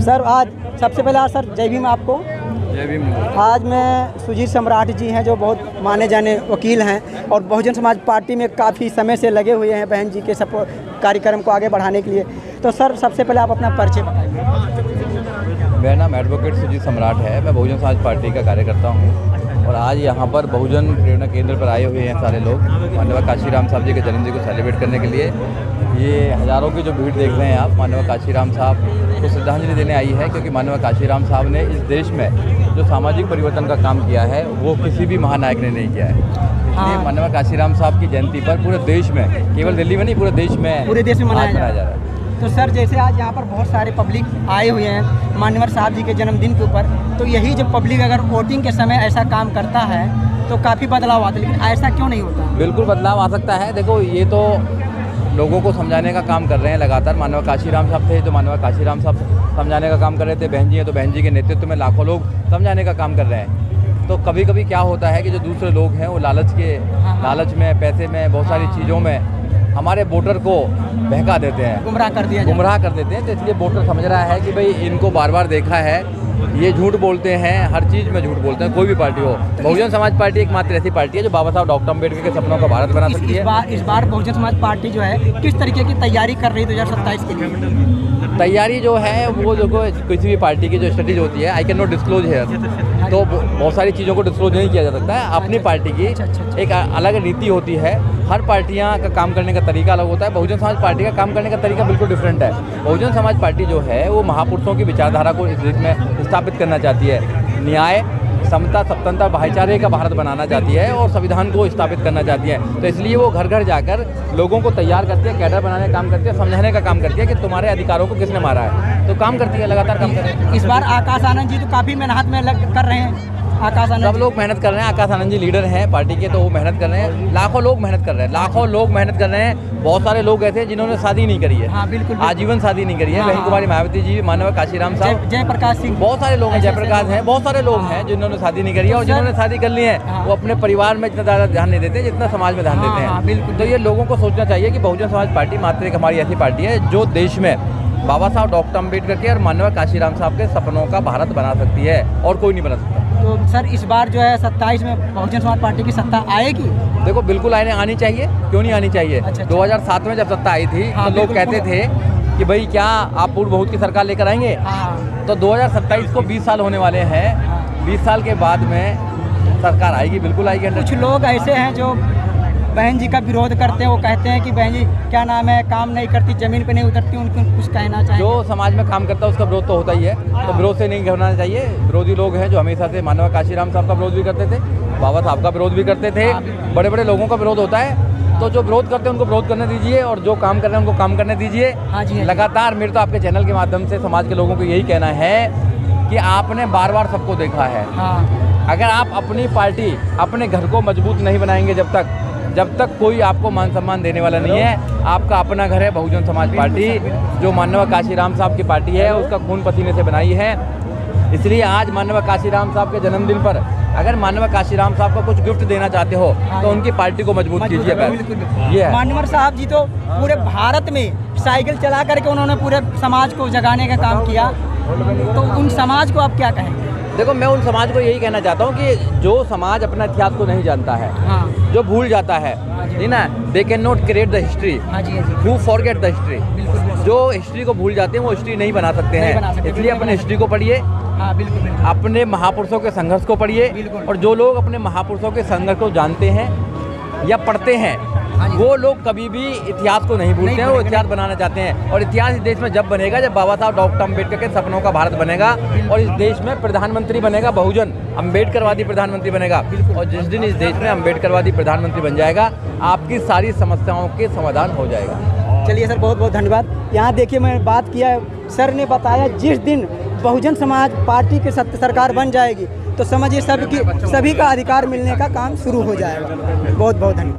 Sir आज सबसे पहले आज सर जय भीम आपको। जय भीम। आज मैं सुजीत सम्राट जी हैं जो बहुत माने जाने वकील हैं और बहुजन समाज पार्टी में काफ़ी समय से लगे हुए हैं बहन जी के सपोर्ट कार्यक्रम को आगे बढ़ाने के लिए। तो सर सबसे पहले आप अपना परिचय बताइए। मेरा नाम एडवोकेट सुजीत सम्राट है। मैं बहुजन समाज पार्टी का कार्यकर्ता हूँ और आज यहाँ पर बहुजन प्रेरणा केंद्र पर आए हुए हैं सारे लोग माननीय काशीराम साहब जी के जन्मदिन को सेलिब्रेट करने के लिए। ये हज़ारों की जो भीड़ देख रहे हैं आप, माननीय काशीराम साहब को श्रद्धांजलि देने आई है, क्योंकि माननीय काशीराम साहब ने इस देश में जो सामाजिक परिवर्तन का काम किया है वो किसी भी महानायक ने नहीं किया है। इसलिए माननीय काशीराम साहब की जयंती पर पूरे देश में, केवल दिल्ली में नहीं पूरे देश में मनाया जा रहा है। तो सर जैसे आज यहाँ पर बहुत सारे पब्लिक आए हुए हैं मान्यवर साहब जी के जन्मदिन के ऊपर, तो यही जब पब्लिक अगर वोटिंग के समय ऐसा काम करता है तो काफ़ी बदलाव आता है, लेकिन ऐसा क्यों नहीं होता? बिल्कुल बदलाव आ सकता है। देखो ये तो लोगों को समझाने का काम कर रहे हैं लगातार। माननीय काशीराम साहब थे तो माननीय काशीराम साहब समझाने का काम कर रहे थे, बहन जी हैं तो बहन जी के नेतृत्व में लाखों लोग समझाने का काम कर रहे हैं। तो कभी कभी क्या होता है कि जो दूसरे लोग हैं वो लालच में, पैसे में, बहुत सारी चीज़ों में हमारे वोटर को बहका देते हैं, गुमराह कर देते हैं। तो इसलिए वोटर समझ रहा है कि भाई इनको बार बार देखा है, ये झूठ बोलते हैं, हर चीज़ में झूठ बोलते हैं, कोई भी पार्टी हो। बहुजन समाज पार्टी एकमात्र ऐसी पार्टी है जो बाबा साहब डॉक्टर अम्बेडकर के सपनों का भारत बना सकती है। इस बार बहुजन समाज पार्टी जो है किस तरीके की तैयारी कर रही है 2027 के लिए? तैयारी जो है वो जो किसी भी पार्टी की जो स्टडीज होती है, आई कैन नॉट डिस्क्लोज है, तो बहुत सारी चीज़ों को डिस्क्लोज नहीं किया जा सकता है। अपनी पार्टी की एक अलग नीति होती है, हर पार्टियां का काम करने का तरीका अलग होता है। बहुजन समाज पार्टी का काम करने का तरीका बिल्कुल डिफरेंट है। बहुजन समाज पार्टी जो है वो महापुरुषों की विचारधारा को इस देश में स्थापित करना चाहती है, न्याय, समता, स्वतंत्रता, भाईचारे का भारत बनाना चाहती है और संविधान को स्थापित करना चाहती है। तो इसलिए वो घर घर जाकर लोगों को तैयार करती है, कैडर बनाने का काम करती है, समझाने का काम करती है कि तुम्हारे अधिकारों को किसने मारा है। तो काम करती है, लगातार काम कर रही है। इस बार आकाश आनंद जी तो काफ़ी मेहनत में कर रहे हैं। आकाश आनंद सब लोग मेहनत कर रहे हैं। आकाश आनंद जी लीडर हैं पार्टी के, तो वो मेहनत कर रहे हैं। लाखों लोग मेहनत कर रहे हैं, लाखों लोग मेहनत कर रहे हैं। बहुत सारे लोग ऐसे हैं जिन्होंने शादी नहीं करी है। हाँ, बिल्कुल। आजीवन शादी नहीं करी है। बहन कुमारी मायावती जी, माननीय काशीराम साहब, जयप्रकाश सिंह, बहुत सारे लोग हैं, जयप्रकाश हैं, बहुत सारे लोग हैं जिन्होंने शादी नहीं करी है। और जिन्होंने शादी कर ली है वो अपने परिवार में इतना ज़्यादा ध्यान नहीं देते जितना समाज में ध्यान देते हैं। बिल्कुल। तो ये लोगों को सोचना चाहिए कि बहुजन समाज पार्टी मात्र एक हमारी ऐसी पार्टी है जो देश में बाबा साहब डॉक्टर अम्बेडकर के और माननीय काशीराम साहब के सपनों का भारत बना सकती है और कोई नहीं बना सकता। तो सर इस बार जो है 27 में बहुजन समाज पार्टी की सत्ता आएगी? देखो बिल्कुल आनी चाहिए, क्यों नहीं आनी चाहिए। 2007 में जब सत्ता आई थी तो लोग कहते थे कि भाई क्या आप पूर्ण बहुमत की सरकार लेकर आएंगे। तो 2027 को 20 साल होने वाले हैं। 20 साल के बाद में सरकार आएगी, बिल्कुल आएगी। कुछ लोग ऐसे हैं जो बहन जी का विरोध करते हैं, वो कहते हैं कि बहन जी क्या नाम है, काम नहीं करती, जमीन पे नहीं उतरती, उनको कुछ कहना चाहिए। जो समाज में काम करता है उसका विरोध तो होता ही है, तो विरोध से नहीं करना चाहिए। विरोधी लोग हैं जो हमेशा से माननीय काशीराम साहब का विरोध भी करते थे, बाबा साहब का विरोध भी करते थे, बड़े बड़े लोगों का विरोध होता है। तो जो विरोध करते हैं उनको विरोध करने दीजिए और जो काम कर रहे हैं उनको काम करने दीजिए। लगातार मेरे तो आपके चैनल के माध्यम से समाज के लोगों को यही कहना है कि आपने बार बार सबको देखा है। अगर आप अपनी पार्टी, अपने घर को मजबूत नहीं बनाएंगे जब तक कोई आपको मान सम्मान देने वाला नहीं है। आपका अपना घर है बहुजन समाज पार्टी, जो माननीय काशीराम साहब की पार्टी है, उसका खून पसीने से बनाई है। इसलिए आज माननीय काशीराम साहब के जन्मदिन पर अगर माननीय काशीराम साहब को कुछ गिफ्ट देना चाहते हो तो उनकी पार्टी को मजबूत कीजिए। ये मान्यवर साहब जी तो पूरे भारत में साइकिल चला करके उन्होंने पूरे समाज को जगाने का काम किया, तो उन समाज को आप क्या कहेंगे? देखो मैं उन समाज को यही कहना चाहता हूँ कि जो समाज अपना इतिहास को नहीं जानता है, जो भूल जाता है, नहीं ना, they can not create the history, who forget the history. जो हिस्ट्री को भूल जाते हैं वो हिस्ट्री नहीं बना सकते हैं। इसलिए अपने हिस्ट्री को पढ़िए, अपने महापुरुषों के संघर्ष को पढ़िए, और जो लोग अपने महापुरुषों के संघर्ष को जानते हैं या पढ़ते हैं वो लोग कभी भी इतिहास को नहीं भूलते हैं, वो इतिहास बनाना चाहते हैं। और इतिहास इस देश में जब बनेगा जब बाबा साहब डॉक्टर अम्बेडकर के सपनों का भारत बनेगा और इस देश में प्रधानमंत्री बनेगा बहुजन, अम्बेडकरवादी प्रधानमंत्री बनेगा। और जिस दिन इस देश में अम्बेडकरवादी प्रधानमंत्री बन जाएगा आपकी सारी समस्याओं के समाधान हो जाएगा। चलिए सर, बहुत बहुत धन्यवाद। यहाँ देखिए मैं बात किया, सर ने बताया जिस दिन बहुजन समाज पार्टी की सरकार बन जाएगी तो समझिए सभी का अधिकार मिलने का काम शुरू हो जाएगा। बहुत बहुत धन्यवाद।